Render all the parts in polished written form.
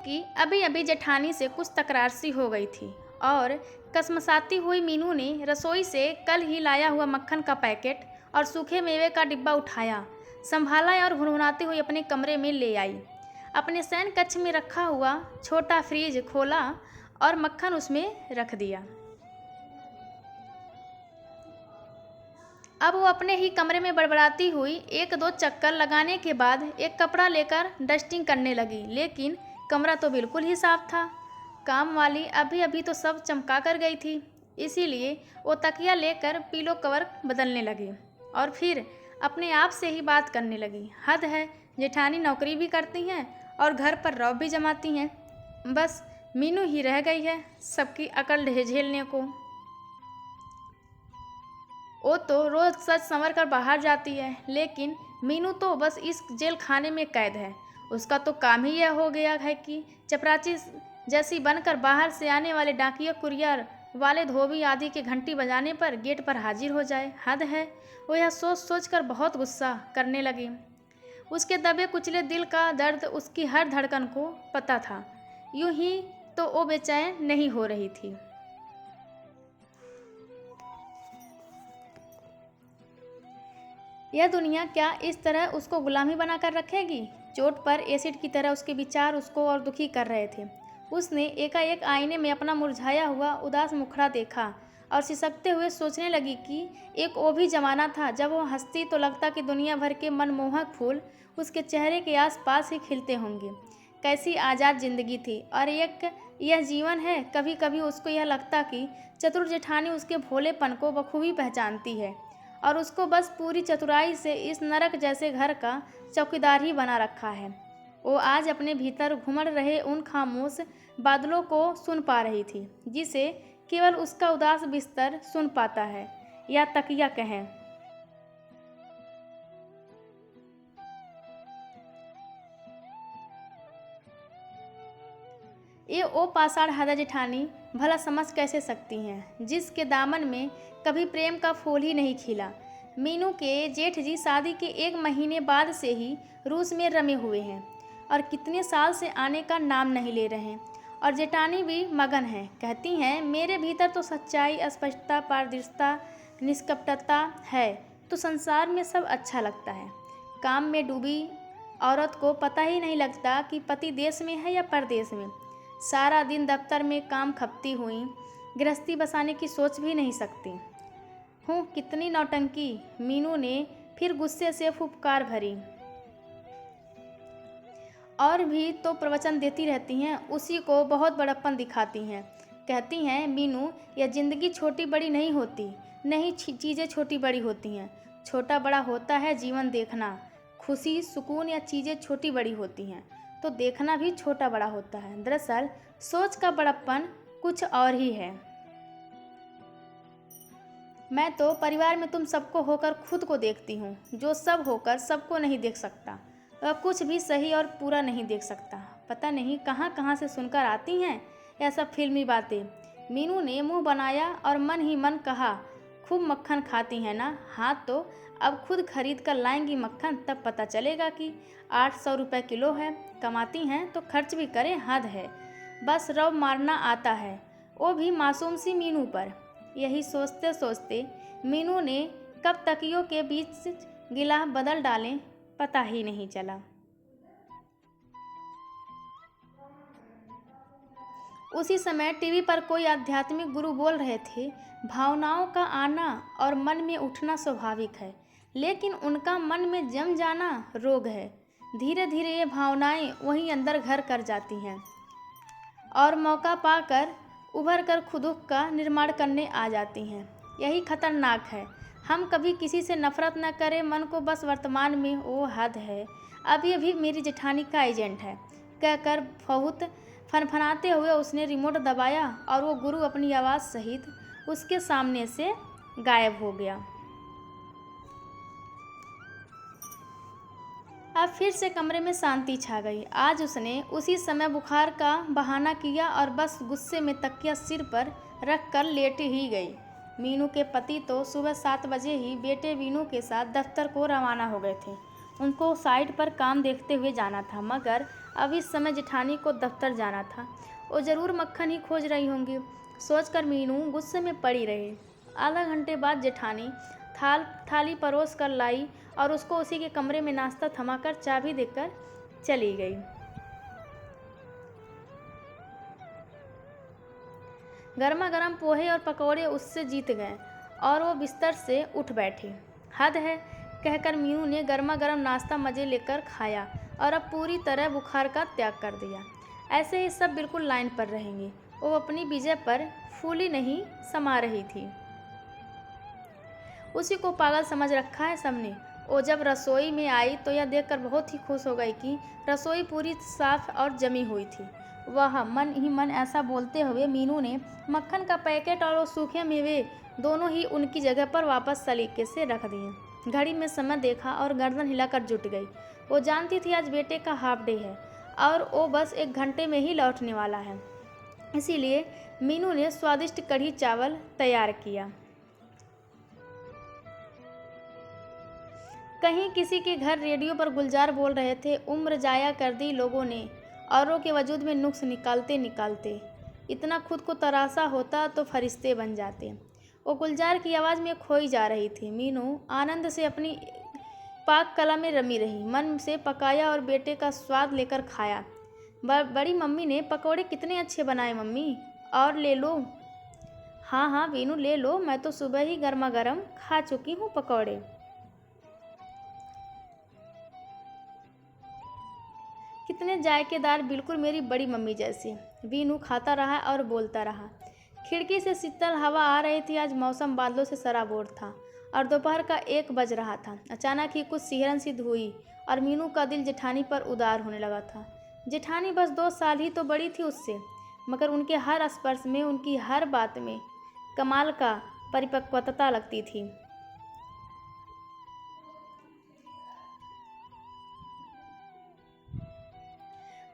कि अभी अभी जेठानी से कुछ तकरार सी हो गई थी और कसमसाती हुई मीनू ने रसोई से कल ही लाया हुआ मक्खन का पैकेट और सूखे मेवे का डिब्बा उठाया, संभाला और भुनभुनाती हुई अपने कमरे में ले आई। अपने शयन कक्ष में रखा हुआ छोटा फ्रिज खोला और मक्खन उसमें रख दिया। अब वो अपने ही कमरे में बड़बड़ाती हुई एक दो चक्कर लगाने के बाद एक कपड़ा लेकर डस्टिंग करने लगी, लेकिन कमरा तो बिल्कुल ही साफ था। काम वाली अभी अभी तो सब चमका कर गई थी, इसीलिए वो तकिया लेकर पीलो कवर बदलने लगी और फिर अपने आप से ही बात करने लगी। हद है, जेठानी नौकरी भी करती हैं और घर पर रौब भी जमाती हैं, बस मीनू ही रह गई है सबकी अकल झेलने को। वो तो रोज सच संवर कर बाहर जाती है, लेकिन मीनू तो बस इस जेल खाने में कैद है। उसका तो काम ही यह हो गया है कि चपराची जैसी बनकर बाहर से आने वाले डाकिया कुरियर वाले धोबी आदि के घंटी बजाने पर गेट पर हाजिर हो जाए। हद है, वो यह सोच सोच कर बहुत गुस्सा करने लगी। उसके दबे कुचले दिल का दर्द उसकी हर धड़कन को पता था। यूं ही तो वो बेचैन नहीं हो रही थी। यह दुनिया क्या इस तरह उसको गुलामी बनाकर रखेगी? चोट पर एसिड की तरह उसके विचार उसको और दुखी कर रहे थे। उसने एकाएक आईने में अपना मुरझाया हुआ उदास मुखड़ा देखा और सिसकते हुए सोचने लगी कि एक वो भी जमाना था जब वो हंसती तो लगता कि दुनिया भर के मनमोहक फूल उसके चेहरे के आसपास ही खिलते होंगे। कैसी आज़ाद जिंदगी थी, और एक यह जीवन है। कभी कभी उसको यह लगता कि चतुर जेठानी उसके भोलेपन को बखूबी पहचानती है और उसको बस पूरी चतुराई से इस नरक जैसे घर का चौकीदार ही बना रखा है। वो आज अपने भीतर घुमड़ रहे उन खामोश बादलों को सुन पा रही थी, जिसे केवल उसका उदास बिस्तर सुन पाता है, या तकिया कहें। ये ओ पाषाण हृदय जेठानी भला समझ कैसे सकती हैं, जिसके दामन में कभी प्रेम का फूल ही नहीं खिला। मीनू के जेठ जी शादी के 1 महीने बाद से ही रूस में रमे हुए हैं और कितने साल से आने का नाम नहीं ले रहे हैं, और जेठानी भी मगन है। कहती हैं, मेरे भीतर तो सच्चाई, स्पष्टता, पारदर्शिता, निष्कपटता है तो संसार में सब अच्छा लगता है। काम में डूबी औरत को पता ही नहीं लगता कि पति देश में है या परदेश में। सारा दिन दफ्तर में काम खपती हुई गृहस्थी बसाने की सोच भी नहीं सकती हूँ। कितनी नौटंकी! मीनू ने फिर गुस्से से फुफकार भरी। और भी तो प्रवचन देती रहती हैं, उसी को बहुत बड़प्पन दिखाती हैं। कहती हैं, मीनू, यह जिंदगी छोटी बड़ी नहीं होती, नहीं चीज़ें छोटी बड़ी होती हैं। छोटा बड़ा होता है जीवन देखना, खुशी सुकून या चीज़ें छोटी बड़ी होती हैं तो देखना भी छोटा बड़ा होता है। दरअसल सोच का बड़प्पन कुछ और ही है। मैं तो परिवार में तुम सबको होकर खुद को देखती हूँ, जो सब होकर सबको नहीं देख सकता, वह कुछ भी सही और पूरा नहीं देख सकता। पता नहीं कहाँ कहाँ से सुनकर आती हैं यह सब फिल्मी बातें। मीनू ने मुंह बनाया और मन ही मन कहा, खूब मक्खन खाती हैं ना? हाँ, तो अब खुद खरीद कर लाएंगी मक्खन, तब पता चलेगा कि 800 रुपये किलो है। कमाती हैं तो खर्च भी करें, हद है, बस रौब मारना आता है, वो भी मासूम सी मीनू पर। यही सोचते सोचते मीनू ने कब तकियों के बीच गिला बदल डालें पता ही नहीं चला। उसी समय टीवी पर कोई आध्यात्मिक गुरु बोल रहे थे, भावनाओं का आना और मन में उठना स्वाभाविक है, लेकिन उनका मन में जम जाना रोग है। धीरे धीरे ये भावनाएं वहीं अंदर घर कर जाती हैं और मौका पाकर उभर कर खुद का निर्माण करने आ जाती हैं। यही खतरनाक है। हम कभी किसी से नफरत न करें, मन को बस वर्तमान में। वो हद है, अभी अभी मेरी जेठानी का एजेंट है, कहकर बहुत फनफनाते हुए उसने रिमोट दबाया और वो गुरु अपनी आवाज़ सहित उसके सामने से गायब हो गया। अब फिर से कमरे में शांति छा गई। आज उसने उसी समय बुखार का बहाना किया और बस गुस्से में तकिया सिर पर रख कर लेट ही गई। मीनू के पति तो सुबह 7 बजे ही बेटे वीनू के साथ दफ्तर को रवाना हो गए थे। उनको साइट पर काम देखते हुए जाना था, मगर अब इस समय जेठानी को दफ्तर जाना था। वो ज़रूर मक्खन ही खोज रही होंगी, सोचकर मीनू गुस्से में पड़ी रही। आधा घंटे बाद जेठानी थाली परोस कर लाई और उसको उसी के कमरे में नाश्ता थमाकर चाबी देकर चली गई। गर्मा गर्म पोहे और पकौड़े उससे जीत गए और वो बिस्तर से उठ बैठी। हद है, कहकर मीनू ने गर्मा गर्म नाश्ता मज़े लेकर खाया और अब पूरी तरह बुखार का त्याग कर दिया। ऐसे ही सब बिल्कुल लाइन पर रहेंगे। वो अपनी विजय पर फूली नहीं समा रही थी। उसी को पागल समझ रखा है सबने। वो जब रसोई में आई तो यह देखकर बहुत ही खुश हो गई कि रसोई पूरी साफ और जमी हुई थी। वह मन ही मन ऐसा बोलते हुए मीनू ने मक्खन का पैकेट और वो सूखे मेवे दोनों ही उनकी जगह पर वापस सलीके से रख दिए। घड़ी में समय देखा और गर्दन हिलाकर जुट गई। वो जानती थी आज बेटे का हाफ डे है और वो बस 1 घंटे में ही लौटने वाला है। इसीलिए मीनू ने स्वादिष्ट कढ़ी चावल तैयार किया। कहीं किसी के घर रेडियो पर गुलजार बोल रहे थे, उम्र जाया कर दी लोगों ने औरों के वजूद में नुक्स निकालते निकालते। इतना खुद को तरासा होता तो फरिश्ते बन जाते। वो गुलजार की आवाज़ में खोई जा रही थी। मीनू आनंद से अपनी पाक कला में रमी रही, मन से पकाया और बेटे का स्वाद लेकर खाया। बड़ी मम्मी ने पकौड़े कितने अच्छे बनाए मम्मी, और ले लो। हाँ हाँ मीनू ले लो, मैं तो सुबह ही गर्मा गर्म खा चुकी हूँ पकौड़े। कितने जायकेदार, बिल्कुल मेरी बड़ी मम्मी जैसी। वीनू खाता रहा और बोलता रहा। खिड़की से शीतल हवा आ रही थी। आज मौसम बादलों से सराबोर था और दोपहर का 1 बज रहा था। अचानक ही कुछ सिहरन सी हुई और मीनू का दिल जेठानी पर उदार होने लगा था। जेठानी बस 2 साल ही तो बड़ी थी उससे, मगर उनके हर स्पर्श में, उनकी हर बात में कमाल का परिपक्वता लगती थी।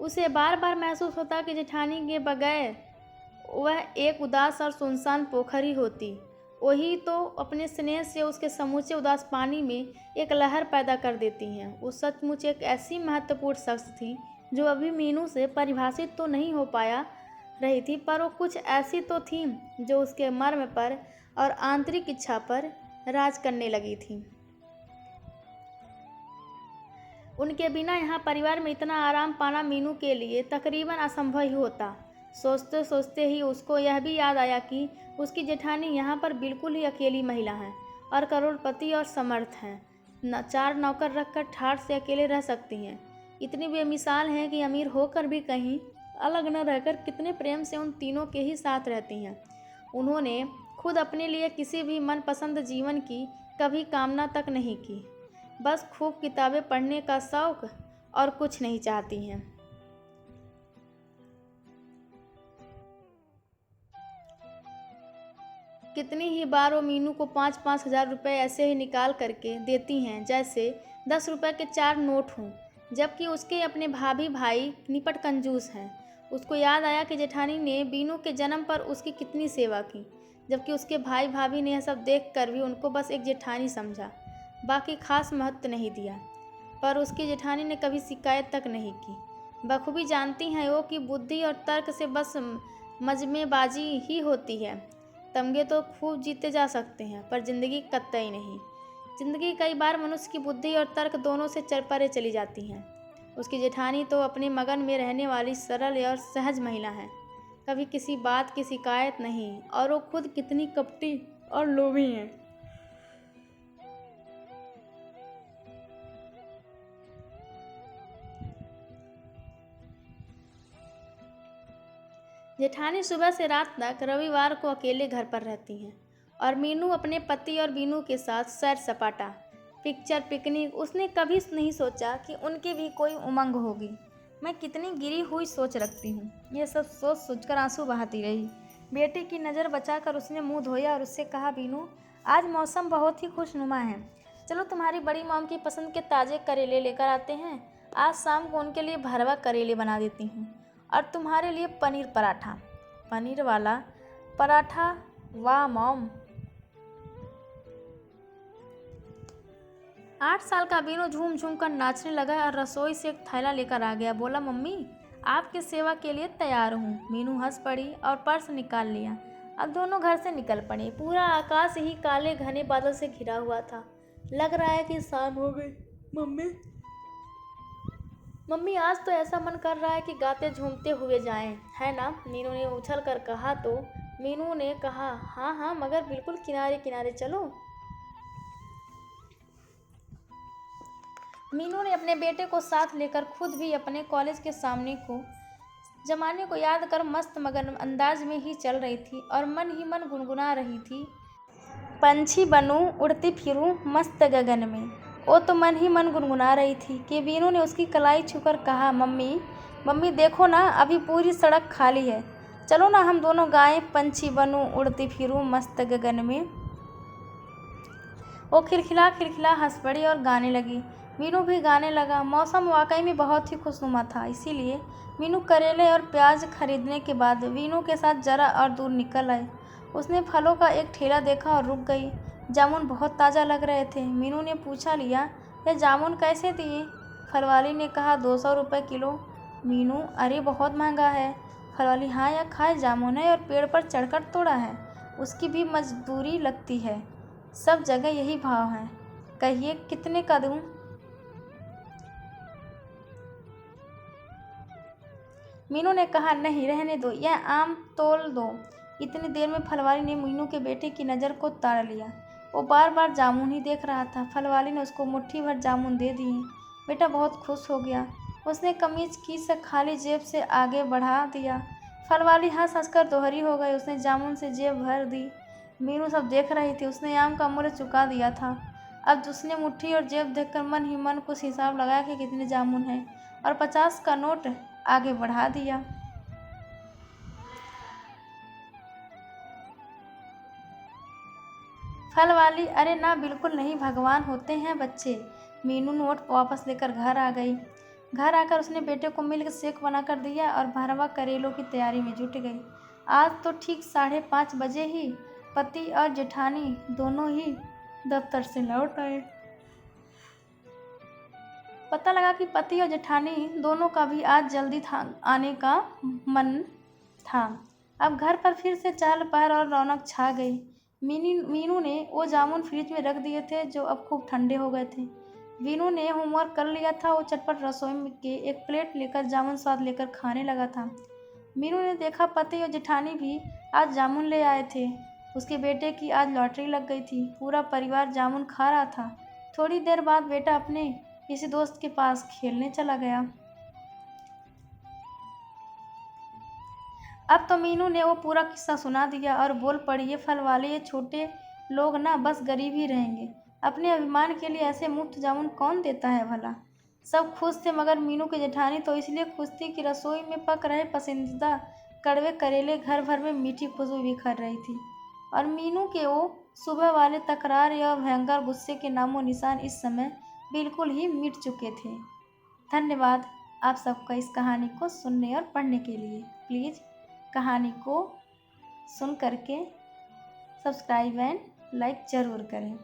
उसे बार बार महसूस होता कि जेठानी के बगैर वह एक उदास और सुनसान पोखर ही होती। वही तो अपने स्नेह से उसके समूचे उदास पानी में एक लहर पैदा कर देती हैं। वो सचमुच एक ऐसी महत्वपूर्ण शख्स थी जो अभी मीनू से परिभाषित तो नहीं हो पाया रही थी, पर वो कुछ ऐसी तो थी जो उसके मर्म पर और आंतरिक इच्छा पर राज करने लगी थी। उनके बिना यहाँ परिवार में इतना आराम पाना मीनू के लिए तकरीबन असंभव ही होता। सोचते सोचते ही उसको यह भी याद आया कि उसकी जेठानी यहाँ पर बिल्कुल ही अकेली महिला हैं और करोड़पति और समर्थ हैं। 4 नौकर रखकर ठाठ से अकेले रह सकती हैं। इतनी बेमिसाल हैं कि अमीर होकर भी कहीं अलग न रहकर कितने प्रेम से उन तीनों के ही साथ रहती हैं। उन्होंने खुद अपने लिए किसी भी मनपसंद जीवन की कभी कामना तक नहीं की, बस खूब किताबें पढ़ने का शौक़, और कुछ नहीं चाहती हैं। कितनी ही बार वो मीनू को 5-5 हज़ार रुपये ऐसे ही निकाल करके देती हैं जैसे 10 रुपये के 4 नोट हों, जबकि उसके अपने भाभी भाई निपट कंजूस हैं। उसको याद आया कि जेठानी ने बीनू के जन्म पर उसकी कितनी सेवा की, जबकि उसके भाई भाभी ने यह सब देख कर भी उनको बस एक जेठानी समझा, बाकी खास महत्व नहीं दिया। पर उसकी जेठानी ने कभी शिकायत तक नहीं की। बखूबी जानती हैं वो कि बुद्धि और तर्क से बस मजमेबाजी ही होती है। तमगे तो खूब जीते जा सकते हैं, पर ज़िंदगी कतई नहीं। ज़िंदगी कई बार मनुष्य की बुद्धि और तर्क दोनों से परे चली जाती हैं। उसकी जेठानी तो अपने मगन में रहने वाली सरल और सहज महिला है, कभी किसी बात की शिकायत नहीं, और वो खुद कितनी कपटी और लोभी हैं। जेठानी सुबह से रात तक रविवार को अकेले घर पर रहती हैं और मीनू अपने पति और बीनू के साथ सैर सपाटा, पिक्चर, पिकनिक। उसने कभी नहीं सोचा कि उनकी भी कोई उमंग होगी। मैं कितनी गिरी हुई सोच रखती हूँ, ये सब सोच सोचकर आंसू बहाती रही। बेटे की नज़र बचाकर उसने मुंह धोया और उससे कहा, बीनू आज मौसम बहुत ही खुशनुमा है, चलो तुम्हारी बड़ी मॉम की पसंद के ताज़े करेले लेकर आते हैं। आज शाम को उनके लिए भरवा करेले बना देती हूँ और तुम्हारे लिए पनीर पराठा। पनीर वाला पराठा? वाह मॉम, 8 साल का मीनू झूम झूम कर नाचने लगा और रसोई से एक थैला लेकर आ गया। बोला, मम्मी आपकी सेवा के लिए तैयार हूँ। मीनू हंस पड़ी और पर्स निकाल लिया। अब दोनों घर से निकल पड़े। पूरा आकाश ही काले घने बादल से घिरा हुआ था। लग रहा है कि शाम हो गई। मम्मी मम्मी आज तो ऐसा मन कर रहा है कि गाते झूमते हुए जाएं, है ना? मीनू ने उछल कर कहा। तो मीनू ने कहा, हाँ हाँ, मगर बिल्कुल किनारे किनारे चलो। मीनू ने अपने बेटे को साथ लेकर खुद भी अपने कॉलेज के सामने को जमाने को याद कर मस्त मगन अंदाज में ही चल रही थी और मन ही मन गुनगुना रही थी, पंछी बनूं उड़ती फिरूं मस्त गगन में। वो तो मन ही मन गुनगुना रही थी कि मीनू ने उसकी कलाई छूकर कहा, मम्मी मम्मी देखो ना, अभी पूरी सड़क खाली है, चलो ना हम दोनों गाएं पंछी बनूं उड़ती फिरूं मस्त गगन में। वो खिलखिला खिलखिला हंस पड़ी और गाने लगी। मीनू भी गाने लगा। मौसम वाकई में बहुत ही खुशनुमा था, इसीलिए मीनू करेले और प्याज खरीदने के बाद वीनू के साथ जरा और दूर निकल आए। उसने फलों का एक ठेला देखा और रुक गई। जामुन बहुत ताज़ा लग रहे थे। मीनू ने पूछा, लिया ये जामुन कैसे दिए? फलवाली ने कहा, 200 रुपये किलो। मीनू, अरे बहुत महंगा है। फलवाली, हाँ, यह खाए जामुन है और पेड़ पर चढ़कर तोड़ा है, उसकी भी मजबूरी लगती है। सब जगह यही भाव है, कहिए कितने का दूँ? मीनू ने कहा, नहीं रहने दो, यह आम तोल दो। इतनी देर में फलवाली ने मीनू के बेटे की नज़र को ताड़ लिया। वो बार बार जामुन ही देख रहा था। फलवाली ने उसको मुट्ठी भर जामुन दे दिए। बेटा बहुत खुश हो गया। उसने कमीज की से खाली जेब से आगे बढ़ा दिया। फलवाली हंस हंस कर दोहरी हो गई। उसने जामुन से जेब भर दी। मीनू सब देख रही थी। उसने आम का मूल्य चुका दिया था। अब उसने मुट्ठी और जेब देखकर मन ही मन कुछ हिसाब लगाया कि कितने जामुन हैं और 50 का नोट आगे बढ़ा दिया। फलवाली, अरे ना, बिल्कुल नहीं, भगवान होते हैं बच्चे। मीनू नोट वापस लेकर घर आ गई। घर आकर उसने बेटे को मिल्क शेक बनाकर दिया और भरवा करेलों की तैयारी में जुट गई। आज तो ठीक 5:30 बजे ही पति और जेठानी दोनों ही दफ्तर से लौट आए। पता लगा कि पति और जेठानी दोनों का भी आज जल्दी आने का मन था। अब घर पर फिर से चहल पहल और रौनक छा गई। मीनू ने वो जामुन फ्रिज में रख दिए थे जो अब खूब ठंडे हो गए थे। वीनू ने होमवर्क कर लिया था। वो चटपट रसोई में के एक प्लेट लेकर जामुन स्वाद लेकर खाने लगा था। मीनू ने देखा पति और जेठानी भी आज जामुन ले आए थे। उसके बेटे की आज लॉटरी लग गई थी। पूरा परिवार जामुन खा रहा था। थोड़ी देर बाद बेटा अपने किसी दोस्त के पास खेलने चला गया। अब तो मीनू ने वो पूरा किस्सा सुना दिया और बोल पड़ी, ये फल वाले ये छोटे लोग ना बस गरीब ही रहेंगे। अपने अभिमान के लिए ऐसे मुफ्त जामुन कौन देता है भला? सब खुश थे, मगर मीनू की जेठानी तो इसलिए खुश थी कि रसोई में पक रहे पसंदीदा कड़वे करेले घर भर में मीठी खुशबू बिखर रही थी और मीनू के वो सुबह वाले तकरार या भयंकर गुस्से के नामो निशान इस समय बिल्कुल ही मिट चुके थे। धन्यवाद आप सबका इस कहानी को सुनने और पढ़ने के लिए। प्लीज़ कहानी को सुन करके सब्सक्राइब एंड लाइक ज़रूर करें।